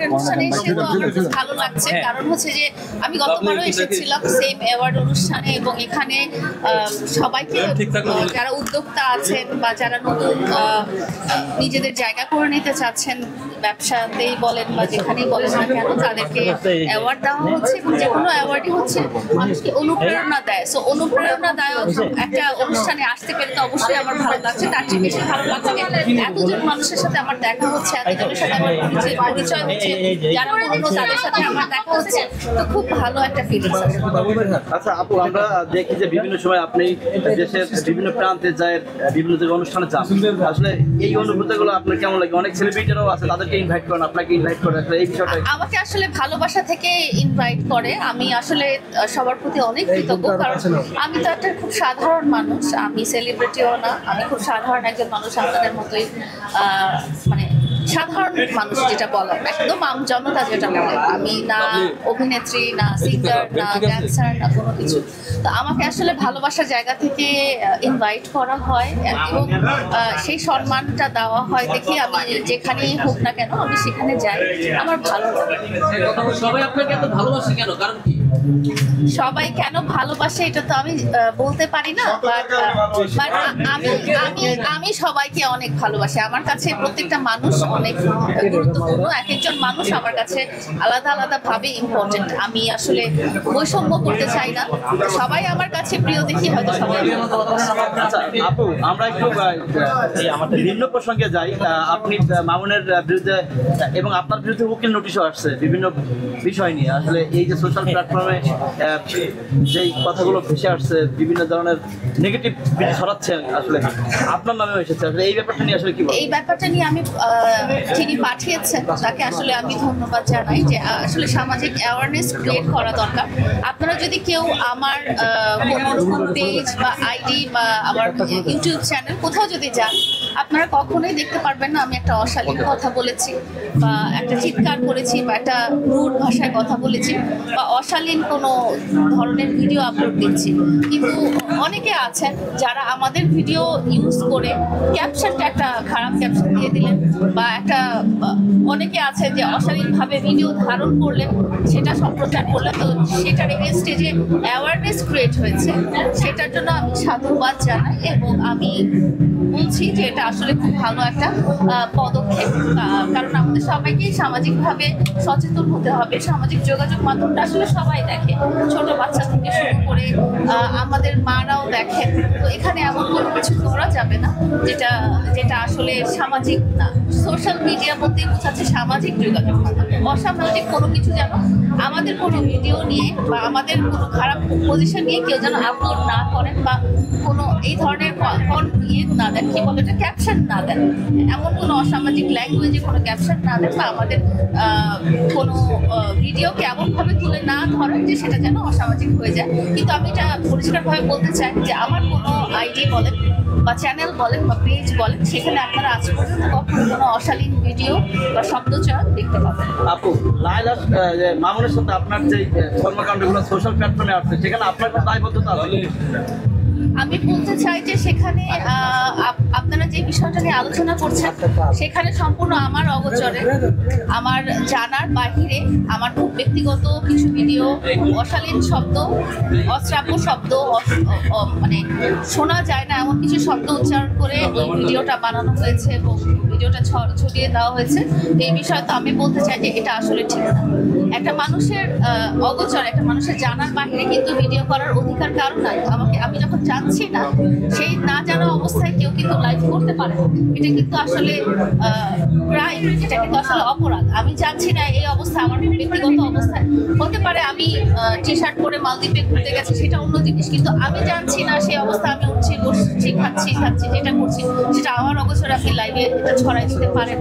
অনুষ্ঠানে এসেও আমার খুব ভালো লাগছে, কারণ হচ্ছে যে আমি গতবারও এসেছিলাম সেম অ্যাওয়ার্ড অনুষ্ঠানে, এবং এখানে সবাইকে যারা উদ্যোক্তা আছেন বা যারা নতুন নিজেদের জায়গা করে নিতে চাচ্ছেন, ব্যবসাতেই বলেন বা যেখানেই বলেন না কেন, তাদেরকে অ্যাওয়ার্ড দেওয়া হচ্ছে, এবং যে কোনো অ্যাওয়ার্ডই হচ্ছে মানুষকে অনুপ্রেরণা দেয়। সো অনুপ্রেরণাদায়ক একটা অনুষ্ঠানে আসতে পেরে তো অবশ্যই আমার ভালো লাগছে। তার চেয়ে বেশি ভালো লাগছে যে এতজন মানুষের সাথে আমার দেখা হচ্ছে, এতজনের সাথে আমার পরিচয় হচ্ছে, যারা অন্য তাদের সাথে আমার দেখা হচ্ছে, তো খুব ভালো একটা ফিলিংস আছে। আচ্ছা আপু, আমরা দেখি যে বিভিন্ন সময় আপনি দেশের বিভিন্ন প্রান্তে যায়, বিভিন্ন জায়গায় অনুষ্ঠানে যান, আসলে এই অনুভূতিগুলো আপনার কেমন লাগে? অনেক সেলিব্রিটিরাও আছে, তাদেরকে ইনভাইট করেন, আপনাকে ইনভাইট করেন, এই বিষয়টা আমাকে আসলে ভালোবাসা থেকে ইনভাইট করে। আমি আসলে সবার প্রতি অনেক কৃতজ্ঞ, কারণ আমি তো একটা খুব সাধারণ মানুষ, আমি সেলিব্রিটিও না, আমি খুব সাধারণ একজন মানুষ, আপনাদের মতোই মানে সাধারণ মানুষ যেটা বলে, একদম জনতা যেটা বলে। আমি না অভিনেত্রী, না সিঙ্গার, না ড্যান্সার, না কোনো কিছু। তো আমাকে আসলে ভালোবাসার জায়গা থেকে ইনভাইট করা হয়, এবং সেই সম্মানটা দেওয়া হয় দেখি আমি যেখানেই হোক না কেন আমি সেখানে যাই, আমার ভালো লাগে। সবাই আপনাকে এত ভালোবাসে কেন, কারণ কি? সবাই কেন ভালোবাসে এটা তো আমি বলতে পারি না, বাট আমি সবাইকে অনেক ভালোবাসি। আমার কাছে প্রত্যেকটা মানুষ অনেক গুরুত্বপূর্ণ, এক একজন মানুষ আমার কাছে আলাদা আলাদা ভাবে ইম্পর্টেন্ট। আমি আসলে বৈষম্য করতে চাই না, সবাই আমার কাছে প্রিয় দেখি হয়তো সবাই। আচ্ছা আপু, আমরা একটু ভিন্ন প্রসঙ্গে যাই। আপনি মামুনের বিরুদ্ধে এবং আপনার বিরুদ্ধে উকিল নোটিশও আসছে বিভিন্ন বিষয় নিয়ে। আসলে এই যে সোশ্যাল প্ল্যাটফর্মে যেই কথাগুলো ভেসে আসছে, বিভিন্ন ধরনের নেগেটিভ ছড়াচ্ছে, আসলে আপনার নামেও এসেছে, আসলে এই ব্যাপারটা নিয়ে আসলে কি বলবেন? এই ব্যাপারটা নিয়ে আমি যিনি পাঠিয়েছেন তাকে আসলে আমি ধন্যবাদ জানাই, যে আসলে সামাজিক অ্যাওয়ারনেস ক্রিয়েট করা দরকার। আপনারা যদি কেউ আমার কোনো পেজ বা আইডি বা আমার ইউটিউব চ্যানেল কোথাও যদি যান, আপনারা কখনোই দেখতে পারবেন না আমি একটা অশালীন কথা বলেছি, বা একটা চিৎকার করেছি, বা একটা রুড ভাষায় কথা বলেছি, বা অশালীন কোনো ধরনের ভিডিও আপলোড দিচ্ছি। কিন্তু অনেকে আছেন যারা আমাদের ভিডিও ইউজ করে ক্যাপশনটা একটা খারাপ ক্যাপশন দিয়ে দিলেন, বা একটা অনেকে আছে যে অশালীনভাবে ভিডিও ধারণ করলেন, সেটা সম্প্রচার করলেন। তো সেটার এগেনস্টে যে অ্যাওয়ারনেস ক্রিয়েট হয়েছে, সেটার জন্য আমি সাধুবাদ জানাই, এবং আমি বলছি যে এটা আসলে খুব ভালো একটা পদক্ষেপ। কারণ আমাদের সবাইকেই সামাজিকভাবে সচেতন হতে হবে। সামাজিক যোগাযোগ মাধ্যমটা আসলে সবাই দেখে, ছোট বাচ্চা থেকে শুরু করে আমাদের মারাও দেখেন। তো এখানে এমন কোনো কিছু করা যাবে না যেটা যেটা আসলে সামাজিক না। সোশ্যাল মিডিয়া বলতেই বোঝাচ্ছে সামাজিক যোগাযোগ মাধ্যম। অসামাজিক কোনো কিছু যেন আমাদের কোনো ভিডিও নিয়ে বা আমাদের কোনো খারাপ পজিশন নিয়ে কেউ যেন আপলোড না করেন, বা কোনো এই ধরনের না দেন, কি বলে এটা, ক্যাপশন না দেন, এমন কোনো অসামাজিক ল্যাঙ্গুয়েজে কোনো ক্যাপশন না দেন, বা আমাদের কোনো ভিডিওকে এমনভাবে তুলে না ধরেন যে সেটা যেন অসামাজিক হয়ে যায়। কিন্তু আমি এটা পরিষ্কারভাবে বলতে চাই যে আমার কোনো আইডি বলেন বা চ্যানেল বলেন বা পেজ বলেন, সেখানে আপনারা আজ পর্যন্ত কখনো কোনো অশালীন ভিডিও বা শব্দচয়ন দেখতে পাবেন। আপু, লায়লা মামুনের সাথে আপনার যে কর্মকাণ্ডগুলো সোশ্যাল প্ল্যাটফর্মে আসছে, সেখানে আপনার কোনো দায়বদ্ধতা আছে? আমি বলতে চাই যে সেখানে আপনারা যে বিষয়টা নিয়ে আলোচনা করছেন, সেখানে সম্পূর্ণ আমার অগোচরে, আমার জানার বাহিরে আমার খুব ব্যক্তিগত কিছু ভিডিও, অশালীন শব্দ, অশ্রাব্য শব্দ, মানে শোনা যায় না এমন কিছু শব্দ উচ্চারণ করে এই ভিডিওটা বানানো হয়েছে এবং ভিডিওটা ছড়িয়ে দেওয়া হয়েছে। এই বিষয়ে তো আমি বলতে চাই যে এটা আসলে ঠিক না। একটা মানুষের অগোচর, একটা মানুষের জানার বাহিরে কিন্তু ভিডিও করার অধিকার কারণ নাই। আমি যখন জানছি না, সেই না জানা অবস্থায় কেউ কিন্তু লাইভ করতে পারে, এটা কিন্তু আসলে ক্রাইম, এটা কিন্তু আসলে অপরাধ। আমি জানছি না এই অবস্থা, আমার ব্যক্তিগত অবস্থায় হতে পারে আমি টি শার্ট পরে মালদ্বীপে ঘুরতে গেছি, সেটা অন্য জিনিস, কিন্তু আমি জানছি না সেই অবস্থা, আমি উঠছি, বসছি, খাচ্ছি, যেটা করছি সেটা আমার অগোচরে আপনি লাইভে এটা ছড়াই দিতে পারেন।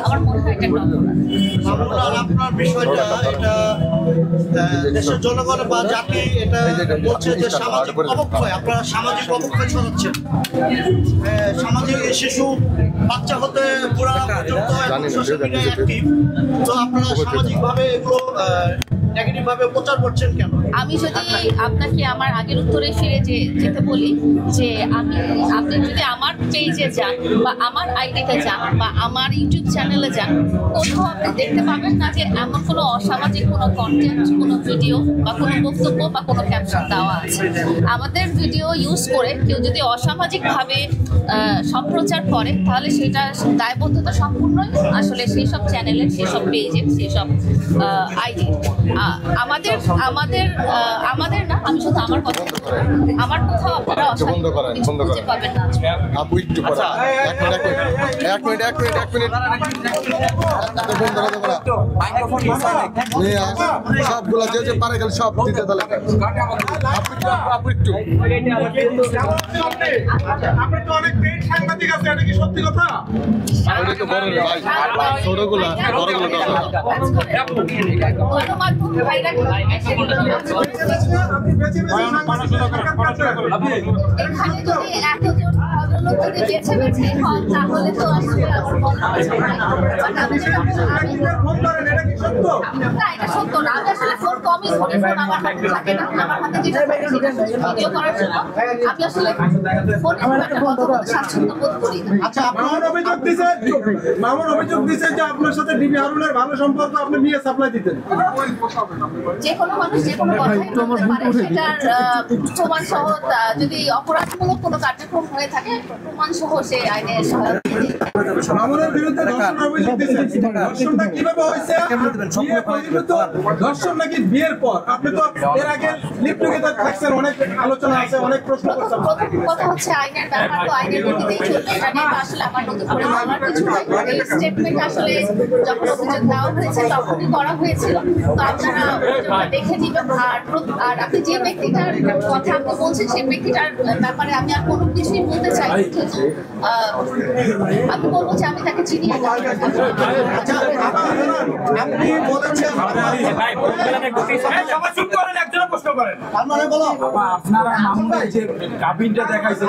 আমার মনে হয় এটা একটা অপরাধ। আপনার বিষয়টা এটা দেশের জনগণ বা জাতি এটা বলছে যে সামাজিক অবক্ষয়, আপনারা সামাজিক অবক্ষয় ছড়াচ্ছেন। সামাজিক শিশু বাচ্চা হতে বুড়া পর্যন্ত সোশ্যাল মিডিয়ায় অ্যাক্টিভ, তো আপনারা সামাজিকভাবে এগুলো নেগেটিভ ভাবে প্রচার করছেন কেন? আমি যদি আপনাকে আমার আগের উত্তরে ফিরে যেতে বলি যে আপনি যদি আমার পেজে যান বা আমার আইডিতে যান বা আমার ইউটিউব চ্যানেলে যান, কোথাও আপনি দেখতে পাবেন না যে এমন কোনো অসামাজিক কোনো কন্টেন্ট, কোনো ভিডিও বা কোনো বক্তব্য বা কোনো ক্যাপশন দেওয়া আছে। আমাদের ভিডিও ইউজ করে কেউ যদি অসামাজিকভাবে সম্প্রচার করে তাহলে সেটা দায়বদ্ধতা সম্পূর্ণই আসলে সেই সব চ্যানেলের, সেই সব পেজের, সেই সব আইডি। আমাদের না, আমি শুধু আমার কথা বলবো। আমার কোথাও আপনারা অসামাজিক কিছু খুঁজে পাবেন না। আপু একটু পরে এক মিনিট সবগুলো যে পারে গেলে সব দিতে তাহলে আপু একটু আপনার তো অনেক পেট সাংবাদিক আছে, এটা কি সত্যি কথা? ওটা একটু বড় রে ভাই, ছোটগুলা বড়গুলো গণমাধ্যম ভাইরা আপনি বেঁচে বেঁচে এখানে যদি এতজন ভদ্রলোক যদি বেছে বেছে হন তাহলে তো আসলে আমার বলা হচ্ছে না। আমি যেটা আমি ফোন করেন, এটা কি সত্য? না, এটা সত্য না। আমি আসলে ফোন কমই ধরি, ফোন আমার হাতে থাকে না। আমার হাতে যেটা থাকে সেটা ভিডিও করার জন্য আমি আসলে ফোনে খুব একটা কথা বলতে স্বাচ্ছন্দ্য বোধ করি না। আচ্ছা, মামুন অভিযোগ দিছে যে আপনার সাথে ডিবি হারুনের ভালো সম্পর্ক, আপনি নিয়ে সাপ্লাই দিতেন। যে কোনো মানুষ যে কোনো কথাই বলতে পারে, সেটার প্রমাণ সহ যদি অপরাধমূলক কোনো কার্যক্রম হয়ে থাকে প্রমাণ সহ সে আইনে সহায়তা দিবে। মামুনের বিরুদ্ধে ধর্ষণের অভিযোগ দিছে। ধর্ষণটা কিভাবে হয়েছে? বিয়ে বহির্ভূত ধর্ষণ নাকি বিয়ের পর? আপনি তো এর আগে লিভ টুগেদার থাকছেন, অনেক আলোচনা আছে, অনেক প্রশ্ন করছেন। প্রথম কথা হচ্ছে আইনের ব্যাপার তো আইনের গতিতেই চলবে। এটা নিয়ে তো আসলে আমার নতুন করে বলার কিছু নাই। এই স্টেটমেন্ট আসলে যখন অভিযোগ দেওয়া হয়েছে তখনই করা হয়েছিল। তো আপনারা অভিযোগটা দেখে নিবেন। আর আপনি যে ব্যক্তিটার কথা আপনি বলছেন সেই ব্যক্তিটার ব্যাপারে আমি আর কোনো কিছুই বলতে চাই না। যেহেতু আমি বলবো যে আমি তাকে চিনি না। আচ্ছা, আপনি বলেছেন তার মানে বলো আপনারা মামুনের যে কাবিনটা দেখাইছেন,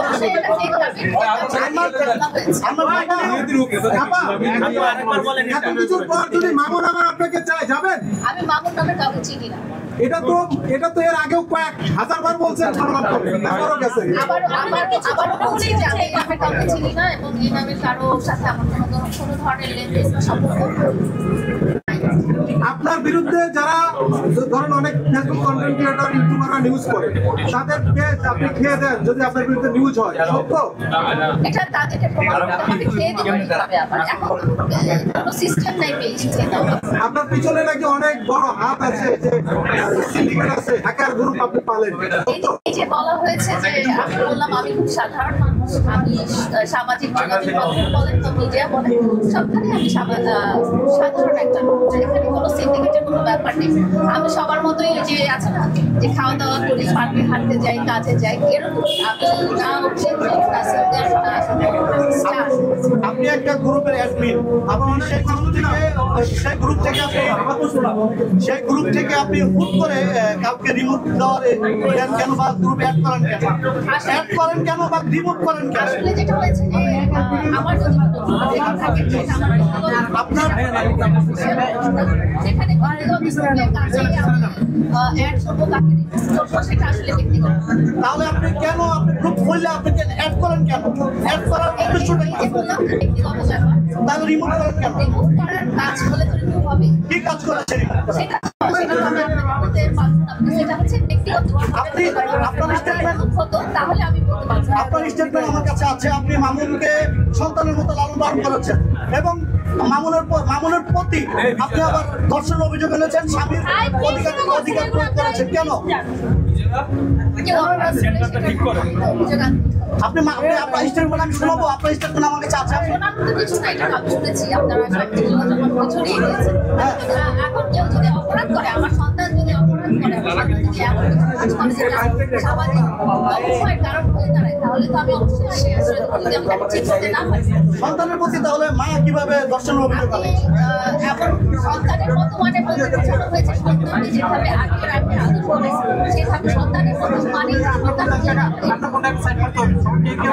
অবশ্যই এটা ঠিক আছে। এত কিছুর পর যদি মামুন আবার আপনাকে চায়, যাবেন? আমি মামুন নামের কাউকে চিনি না। এটা তো এর আগেও কয়েক হাজারবার বলছেন, তারপরও গেছে। আবারও বলছি যে আমি এই নামের কাউকে চিনি না এবং এই নামের কারো সাথে আমার কোনো ধরনের লেনদেন বা সম্পর্ক নাই। আপনার বিরুদ্ধে যারা ধরেন অনেক ফেসবুক কন্টেন্ট ক্রিয়েটর, ইউটিউবাররা নিউজ করে, তাদেরকে আপনি খেয়ে দেন যদি আপনার বিরুদ্ধে নিউজ হয়, সত্য? এটা তাদেরকে প্রমাণ করতে হবে, খেয়ে দিতে হবে। আবার এখন কোনো সিস্টেম নাই পেয়েছি। আপনার পিছনে নাকি অনেক বড় হাত আছে, যে সিন্ডিকেট আছে, হ্যাকার গ্রুপ আপনি পালেন, এই যে বলা হয়েছে যে আমি বললাম আমি খুব সাধারণ মানুষ, আমি সামাজিক যোগাযোগ মাধ্যম বলেন তো মিডিয়া বলেন সবখানে আমি সাধারণ একটা লোক। এখানে কোনো সিন্ডিকেটের কোনো ব্যাপার নেই। আমি সবার মতোই যে আছে না যে খাওয়া দাওয়া করি, পার্কে হাঁটতে যাই, কাজে যাই, এরকম আমি না আপনি একটা গ্রুপের অ্যাডমিন, আপনি সেই গ্রুপ থেকে আপনি হুট করে কাউকে রিমুভ দেওয়ার কেন বা গ্রুপে অ্যাড করেন কেন বা রিমুভ করেন কেন? আসলে যেটা হয়েছে যে আমার যদি কোনো থাকে সেটা আমার আপনার যেখানে কাজে অ্যাড করবো তাকে করবো সেটা আসলে ব্যক্তিগত। তাহলে আপনি গ্রুপ খুললে আপনি অ্যাড করেন কেন? অ্যাড করার উদ্দেশ্যটা কি? ব্যক্তিগত ব্যাপার। তাহলে রিমুভ করেন কেন? রিমুভ করার কাজ হলে তো রিমুভ হবে। কি কাজ করেছেন? সেটা তো আমি বলতে পারবো না। সেটা হচ্ছে ব্যক্তিগত। আপনার স্টেটমেন্ট হতো তাহলে আমি বলতে পারবো। আপনার স্টেটমেন্ট আমার কাছে আছে। আপনি মামুনকে সন্তানের মতো লালন পালন করেছেন এবং মামুনের প্রতি আপনি আবার ধর্ষণের অভিযোগ এনেছেন, স্বামীর অধিকার প্রয়োগ করেছেন কেন? আপনি আপনার স্টেটমেন্ট আমি শোনাবো, আপনার স্টেটমেন্ট আমার কাছে আছে। শোনার মতো কিছু নাই, এটা আমি শুনেছি আপনারা সব যখন ছড়িয়ে দিয়েছেন। এখন কেউ যদি অপরাধ করে, আমার সন্তান যদি অপরাধ করে, আমার সন্তান যদি এমন কিছু কাজ করে যেটা সামাজিক অবক্ষয়ের কারণ হয়ে দাঁড়ায়, তাহলে তো আমি অবশ্যই আশ্রয় দেবো যদি আমি তাকে ঠিক করতে না পারি। সন্তানের প্রতি তাহলে মা কিভাবে ধর্ষণের অভিযোগ আনে? এমন সন্তানের মতো মানে বলতে বোঝানো হয়েছে সন্তানকে যেভাবে আগের আদর করেছে সেভাবে সন্তানের মতো মানে সন্তানকে আপনি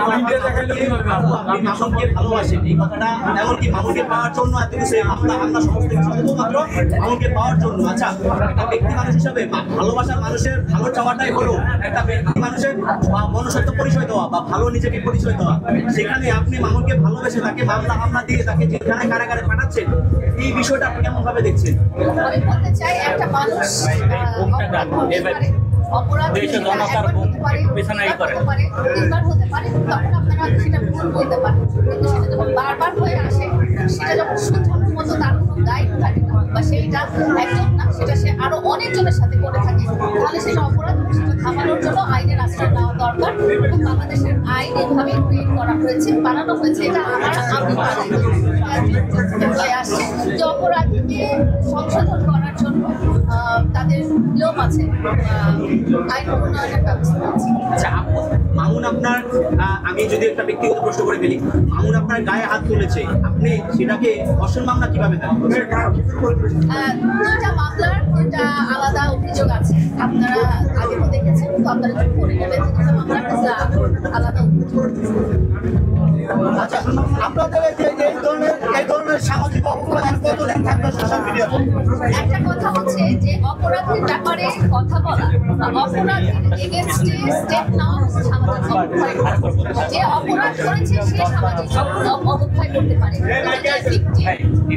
মামুনকে ভালোবাসেন এই কথাটা এমনকি মামুনকে পাওয়ার জন্য এত কিছু আমরা সমস্ত কিছু শুধুমাত্র মামুনকে পাওয়ার জন্য। আচ্ছা, একটা ব্যক্তি মানুষ হিসাবে ভালোবাসার মানুষের ভালো চাওয়াটাই হলো একটা ব্যক্তি মানুষের মনুষ্যত্ব পরিচয় দেওয়া বা ভালো নিজেকে পরিচয় দেওয়া। সেখানে আপনি মামুনকে ভালোবেসে তাকে মামলা হামলা দিয়ে তাকে যেখানে কারাগারে পাঠাচ্ছেন, এই বিষয়টা আপনি কেমন ভাবে দেখছেন? আমি বলতে চাই একটা মানুষ অপরাধ করতে পারে, অপরাধ একবার হতে পারে, তিনবার হতে পারে, তখন আপনারা সেটা ভুল বলতে পারেন। কিন্তু সেটা যখন বারবার হয়ে আসে, সেটা যখন শুধরানোর মতো তার কোনো দায়িত্ব থাকে না, বা সেইটা একজন না, সেটা সে আরো অনেকজনের সাথে করে থাকে, তাহলে সেটা অপরাধ। সেটা থামানোর জন্য আইনের আশ্রয় নেওয়া দরকার। এবং বাংলাদেশের আইন এভাবে ক্রিয়েট করা হয়েছে, বানানো হয়েছে, এটা আমি আসছে যে অপরাধীকে সংশোধন করার জন্য তাদের নিয়ম আছে, আইন প্রণয়নের ব্যবস্থা আছে। আচ্ছা, মামুন আপনার আমি যদি একটা ব্যক্তিগত প্রশ্ন করে ফেলি, মামুন আপনার গায়ে হাত তুলেছে, আপনি সেটাকে অসম্মান না কিভাবে দেন? দুইটা মামলার দুইটা আলাদা অভিযোগ আছে, আপনারা আগে তো দেখেছেন, তো আপনারা চুপ করে নেবেন। দুইটা মামলার দুইটা আলাদা অভিযোগ। আচ্ছা, আপনাদের এই ধরনের সামাজিক অপরাধ কতদিন থাকবে সোশ্যাল মিডিয়াতে? একটা কথা হচ্ছে যে অপরাধের ব্যাপারে কথা বলা বা অপরাধের এগেনস্টে স্টেপ নেওয়া হচ্ছে সামাজিক অবক্ষয়। যে অপরাধ করেছে সে সামাজিক অবক্ষয় করতে পারে,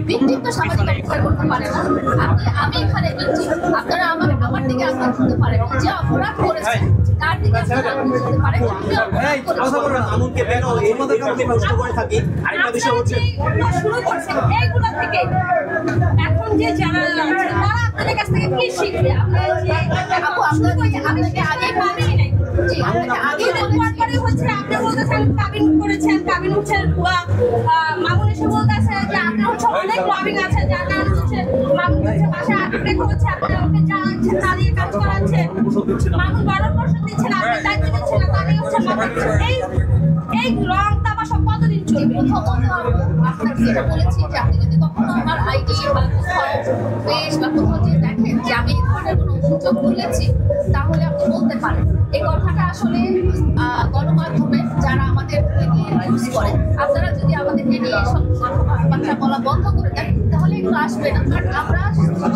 ভিকটিম তো সামাজিক অবক্ষয় করতে পারে না। আমি এখানে ভিকটিম, আপনারা আমার দিকে আঘাত করতে পারেন। যে অপরাধ করেছে তার দিকে আপনারা আঘাত করতে পারেন। মামুনকে বের হও, এর মধ্যে কাউকে প্রশ্ন করে থাকি। আরেকটা বিষয় হচ্ছে শুরু করছে এইগুলো থেকে, এখন যে যারা আছে তারা আপনাদের কাছ থেকে কি শিখবে? আপনারা যে আপু আপনাকে আগে পাবেই নাই, জি আপনাকে আগে পরে হচ্ছে আপনি বলতেছেন কাবিন করেছেন, কাবিন হচ্ছে মামুন এসে বলতেছে যে আপনার হচ্ছে অনেক লবিং আছে, যার কারণে হচ্ছে মামুন হচ্ছে বাসায় আটকে হচ্ছে আপনার ওকে জ্বালাচ্ছেন, চালিয়ে কাজ করাচ্ছেন, মামুন বারবার প্রশ্ন দিচ্ছেন, আপনি দায়িত্ব দিচ্ছেন না, তাহলে হচ্ছে এই রং তামাশা কতদিন চলবে? প্রথমত আপনাকে যেটা বলেছি যে আপনি যদি কখনো আমার আইডি বা কোথাও পেজ বা কোথাও যে দেখেন যে আমি এই ধরনের কোনো অভিযোগ তুলেছি, তাহলে আপনি বলতে পারেন। এই কথাটা আসলে গণমাধ্যমে যারা আমাদেরকে নিয়ে নিউজ করে, আপনারা যদি আমাদেরকে নিয়ে সব কথাবার্তা বলা বন্ধ করে দেন, তাহলে এগুলো আসবে না। আর আমরা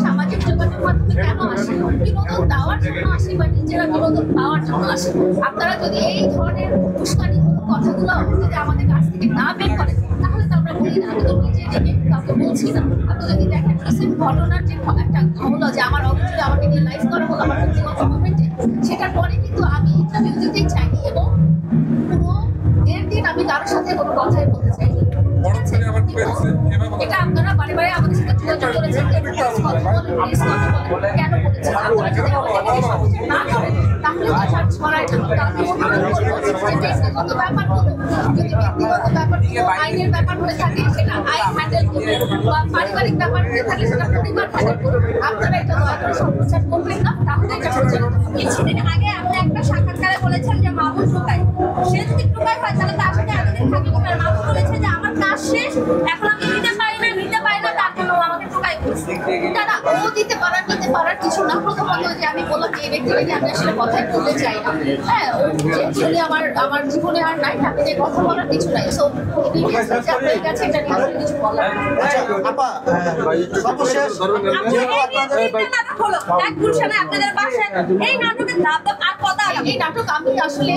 সামাজিক যোগাযোগ মাধ্যমে কেন আসি? বিনোদন দেওয়ার জন্য আসি বা নিজেরা বিনোদন পাওয়ার জন্য আসি। আপনারা যদি এই ধরনের উস্কানি কথাগুলো যদি আমাদের কাছ থেকে না বের করেন, তাহলে তো আমরা বলি না, আমি তো নিজে দেখে কাউকে বলছি না। আপনি যদি দেখেন রিসেন্ট ঘটনার যে একটা হলো যে আমার অভিযোগে আমাকে নিয়ে লাইভ করা হলো আমার ব্যক্তিগত মুভমেন্টে, সেটার পরে কিন্তু আমি ইন্টারভিউ দিতেই চাইনি এবং পুরো 1.5 দিন আমি কারোর সাথে কোনো কথাই বলতে চাইনি। এটা আপনারা বারে বারে আমাদের সাথে যোগাযোগ করেছেন যে কেন বলেছেন, আপনারা যদি আমাদেরকে সমস্যা না করেন তাহলে তো চার্জ করাই না। তাহলে ব্যক্তিগত ব্যাপারগুলো, যদি ব্যক্তিগত ব্যাপারগুলো আইনের ব্যাপার হয়ে থাকে সেটা আইন হ্যান্ডেল করবে, বা পারিবারিক ব্যাপার হয়ে থাকে সেটা পরিবার হ্যান্ডেল করবে। আপনারা এটা দয়া করে সম্প্রচার করবেন না, তাহলে এটা প্রচারিত হবে। কিছুদিন আগে আপনি একটা সাক্ষাৎকারে বলেছেন যে মামুন টোকাই, সে যদি টোকাই হয় তাহলে তার সাথে এতদিন থাকবে না। মামুন বলেছে যে আমার কাজ শেষ, এখন আমি নিতে পারি না, তার জন্য আমাকে টোকাই করছে। না ও দিতে পারার কিছু না। প্রথমত যে আমি বললাম যে এই ব্যক্তিকে আমি আসলে কথাই বলতে চাই না। হ্যাঁ, ও যে আমার জীবনে আর নাই, তাকে নিয়ে কথা বলার কিছু নাই। সো আপনার কাছে এটা নিয়ে কিছু বলার আপা সর্বশেষ নাটক হলো এক গুলশানে আপনাদের বাসায়, এই নাটকের দাম আর কথা এই নাটক আমি আসলে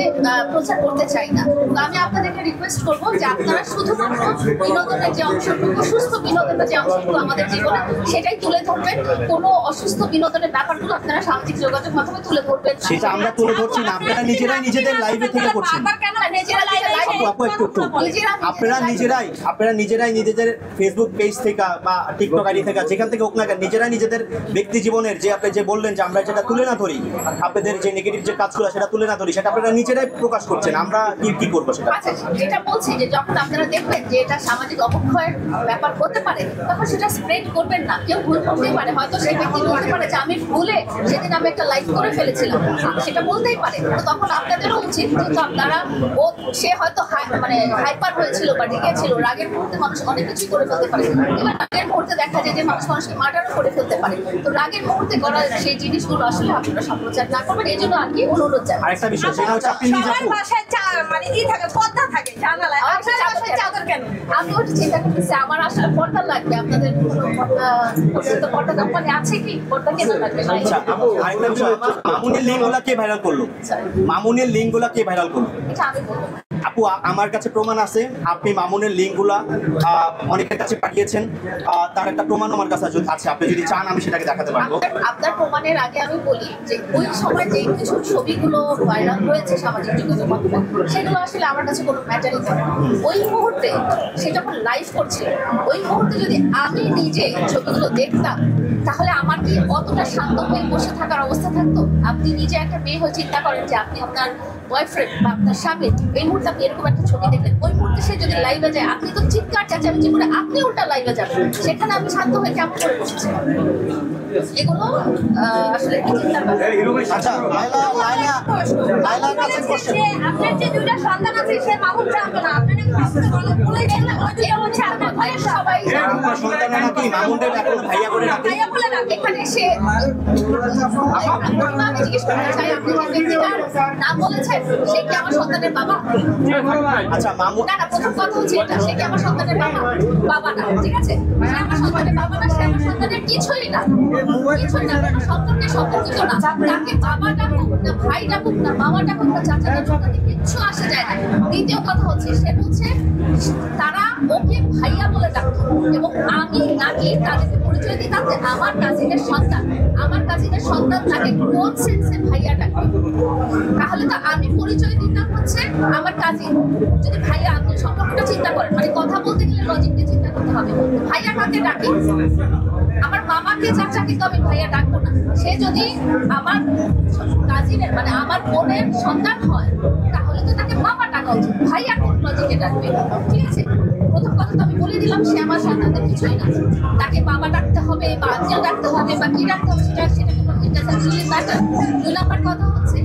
প্রচার করতে চাই না। তো আমি আপনাদেরকে রিকোয়েস্ট করবো যে আপনারা শুধুমাত্র বিনোদনের যে অংশটুকু, সুস্থ বিনোদনের যে অংশটুকু আমাদের জীবনে, সেটাই তুলে ধরবেন। কোনো অসুস্থ বিনোদনের ব্যাপারগুলো আপনারা সামাজিক যোগাযোগ মাধ্যমে তুলে ধরবেন না। সেটা আমরা তুলে ধরছি না, আপনারা নিজেরাই নিজেদের লাইভে থেকে করছেন। আপনারা নিজেরাই নিজেদের ফেসবুক পেজ থেকে বা টিকটক আইডি থেকে যেখান থেকে হোক না কেন, নিজেরাই নিজেদের ব্যক্তি জীবনের যে আপনি যে বললেন যে আমরা যেটা তুলে না ধরি, আপনাদের যে নেগেটিভ যে কাজগুলো সেটা তুলে না ধরি, সেটা আপনারা নিজেরাই প্রকাশ করছেন। আমরা কি করবো সেটা? আচ্ছা, যেটা বলছি যে যখন আপনারা দেখবেন যে এটা সামাজিক অবক্ষয়ের ব্যাপার হতে পারে, তখন সেটা স্প্রেড করবেন না। কেউ ভুল করতেই পারে, হয়তো সেই ব্যক্তি বলতে পারে যে আমি ভুলে সেদিন আমি একটা লাইভ করে ফেলেছিলাম, সেটা বলতেই পারে। তো তখন আপনাদেরও উচিত, যেহেতু আপনারা সে হয়তো হাইপার হয়েছিল বা ঢেকেছিল, রাগের মুহূর্তে মানুষ অনেক কিছু করে ফেলতে পারে। এবার রাগের মুহূর্তে দেখা যায় যে মানুষকে মার্ডারও করে ফেলতে পারে। তো রাগের মুহূর্তে করা সেই জিনিসগুলো আসলে আপনারা সম্প্রচার না করবেন। এই জন্য আর কি অনুরোধ জানাচ্ছি। আরেকটা বিষয় সেটা হচ্ছে আপনি নিজে সবার বাসায় মানে ই থাকে, পর্দা থাকে জানালায়, আপনার বাসায় চাদর কেন? আমি ওটা চিন্তা করতেছি আমার আসলে পর্দা লাগবে, আপনাদের কোনো পর্দা কোম্পানি আছে কি? পর্দা কেন লাগবে? আচ্ছা আরেকটা বিষয়, মামুনের লিঙ্কগুলা কে ভাইরাল করলো? মামুনের লিঙ্কগুলা কে ভাইরাল করলো? এটা আমি বলবো না। আপু আমার কাছে প্রমাণ আছে, আপনি মামুনের লিঙ্কগুলা অনেকের কাছে পাঠিয়েছেন, তার একটা প্রমাণ আমার কাছে আছে, আপনি যদি চান আমি সেটাকে দেখাতে পারবো। আপনার প্রমাণের আগে আমি বলি যে ওই সময় যে কিছু ছবিগুলো ভাইরাল হয়েছে সামাজিক যোগাযোগ মাধ্যমে, সেগুলো আসলে আমার কাছে কোনো ম্যাটারই করে না। ওই মুহূর্তে সে যখন লাইভ করছিল, ওই মুহূর্তে যদি আমি নিজে ছবিগুলো দেখতাম তাহলে আমার কি অতটা শান্ত হয়ে বসে থাকার অবস্থা থাকতো? আপনি নিজে একটা মেয়ে হয়ে চিন্তা করেন যে আপনি আপনার বয়ফ্রেন্ড বা আপনার স্বামী এই মুহূর্তে আপনি এরকম একটা ছবি দেখলেন, ওই মুহূর্তে সে যদি লাইভে যায় আপনি তো চিৎকার চেঁচামেচি করে আপনি উল্টা লাইভে যাবেন, সেখানে আমি শান্ত হয়ে কেমন করে বসেছি? এগুলো আসলে কি চিন্তার ব্যাপার। আচ্ছা লাইলার কাছে কোশ্চেন, যে আপনার যে দুইটা সন্তান আছে সে মামুন জানতো না, আপনি বলে দিলেন যে হচ্ছে আপনার ভাইয়ের সবাই আপনার সন্তানরা নাকি মামুনের এখন ভাইয়া করে রাখে? ভাইয়া বলে রাখে। এখানে সে আমি জিজ্ঞেস করতে চাই, আপনি যে ব্যক্তিটার নাম বলেছেন সে কি আমার সন্তানের বাবা? আচ্ছা মামুন, না না, প্রথম কথা হচ্ছে এটা, সে কি আমার সন্তানের বাবা? বাবা না, ঠিক আছে? সে আমার সন্তানের বাবা না, সে আমার সন্তানের কিছুই না, কিছুই না, কোনো সম্পর্কে সম্পর্কিত না। তাকে বাবা ডাকুক না, ভাই ডাকুক না, মামা ডাকুক না, চাচা ডাকুক, তাতে কিচ্ছু আসে যায় না। দ্বিতীয় কথা হচ্ছে সে বলছে তারা ওকে ভাইয়া বলে ডাকতো এবং আমি নাকি তাদেরকে পরিচয় দিতাম যে আমার কাজিনের সন্তান, আমার কাজিনের সন্তান তাকে কোন সেন্সে ভাইয়া ডাকবে? তাহলে তো আমি পরিচয় দিতাম হচ্ছে আমার কাজিন। যদি ভাইয়া, আপনি সম্পর্কটা চিন্তা করেন, মানে কথা বলতে গেলে লজিক দিয়ে চিন্তা করতে হবে। ভাইয়া কাকে ডাকে? আমার মামাকে চাচাকে তো আমি ভাইয়া ডাকবো না। সে যদি আমার কাজিনের মানে আমার বোনের সন্তান হয় তাহলে তো তাকে মামা ডাকা উচিত, ভাইয়া কোন লজিকে ডাকবে? ঠিক আছে, প্রথম কথা তো আমি বলে দিলাম সে আমার সন্তানদের কিছুই না, তাকে বাবা ডাকতে হবে বা আঙ্কেল ডাকতে হবে বা কি ডাকতে হবে সেটা কোনো ম্যাটার। 2 নাম্বার কথা হচ্ছে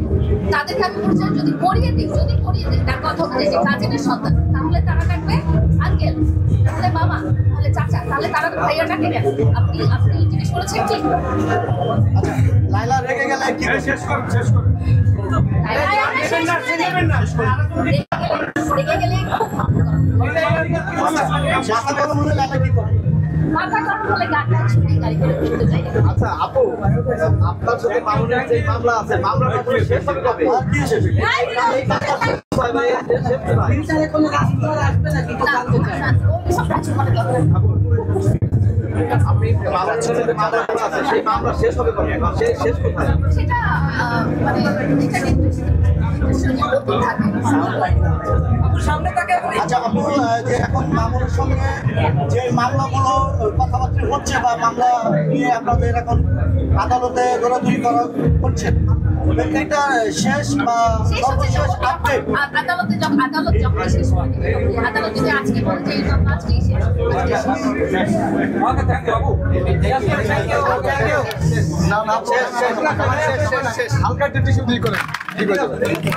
তাদেরকে আমি পরিচয় যদি করিয়ে দিই তার কথা হচ্ছে যে কাজিনের সন্তান, তাহলে তারা ডাকবে আঙ্কেল, তাহলে মামা, তাহলে চাচা, তাহলে তারা তো ভাইয়া ডাকে কেন? আপনি জিজ্ঞেস করেছেন কি? আচ্ছা লাইলা রেগে গেলে কি রেগে গেলে খুব মাথা গরম হলে লাইলা কি করে? মাথা গরম হলে গাড়ি ছুটি গাড়ি করে ঘুরতে যাই। আচ্ছা আপু, আপনার সাথে মামুনের যে মামলা আছে, মামলাটা আসলে শেষ হবে কবে? আর কি শেষ? আপনি মামলার সাথে যে মামলাটা আছে সেই মামলা শেষ হবে কবে? শেষ কোথায়? সেটা মানে এটা আচ্ছা আপু, যে এখন মামুনের সঙ্গে যে মামলাগুলো কথাবার্তা হচ্ছে বা মামলা নিয়ে আপনাদের এখন আদালতে দৌড়াদৌড়ি করা হচ্ছে, এটা শেষ বা সর্বশেষ আপডেট? আদালত যখন শেষ হবে, আদালত যদি আজকে বলে যে এই মামলা আজকেই শেষ, না শেষ হালকা একটু টিস্যু দিয়ে করেন, ঠিক আছে। Thank you.